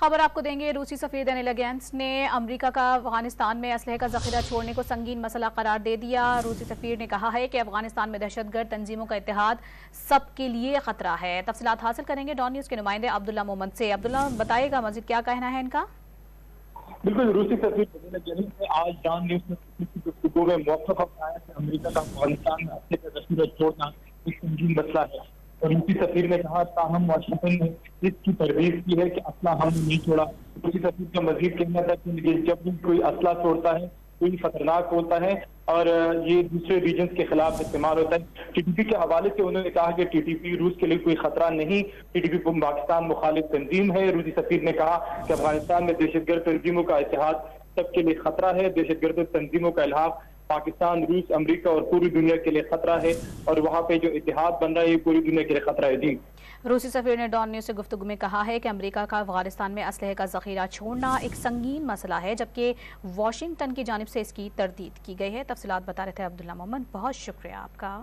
खबर आपको देंगे। रूसी सफीर डेनियल गेंट्स ने अमेरिका का अफगानिस्तान में असलहे का जखीरा छोड़ने को संगीन मसला करार दे दिया। रूसी सफीर ने कहा है कि अफगानिस्तान में दहशतगर्द तंजीमों का इत्तेहाद सबके लिए खतरा है। तफसीलात हासिल करेंगे डॉन न्यूज के नुमाइंदे अब्दुल्ला मोहम्मद से। अब्दुल्ला, बताइएगा मजीद क्या कहना है इनका। बिल्कुल, रूसी सफीर डेनियल ने आज डॉन न्यूज में गुफ्तगू में मौक़िफ़ अपनाया कि अमेरिका का अफगानिस्तान में असलहे का जखीरा छोड़ना एक संगीन मसला है। और रूसी सफीर ने कहा, ताहम वाशिंगटन ने इसकी तरदीद की है कि असला हमने नहीं छोड़ा। रूसी सफीर का मजीद कहना था कि जब भी कोई असला छोड़ता है कोई खतरनाक होता है और ये दूसरे रीजन्स के खिलाफ इस्तेमाल होता है। टीटीपी के हवाले से उन्होंने कहा कि टीटीपी रूस के लिए कोई खतरा नहीं, टीटीपी पाकिस्तान मुखालिफ तंजीम है। रूसी सफीर ने कहा कि अफगानिस्तान में दहशतगर्द तंजीमों का इत्तेहाद सबके लिए खतरा है। दहशतगर्द तंजीमों का इल्हाक पाकिस्तान, रूस, अमेरिका और पूरी दुनिया के लिए खतरा है और वहाँ पे जो इत्तेहाद बन रहा है ये पूरी दुनिया के लिए खतरा है। जी, रूसी सफीर ने डॉन न्यूज से गुफ्तगू में कहा है कि अमेरिका का अफगानिस्तान में असलहे का जखीरा छोड़ना एक संगीन मसला है, जबकि वाशिंगटन की जानिब से इसकी तरदीद की गई है। तफसीलात बता रहे थे अब्दुल्ला मोहम्मद, बहुत शुक्रिया आपका।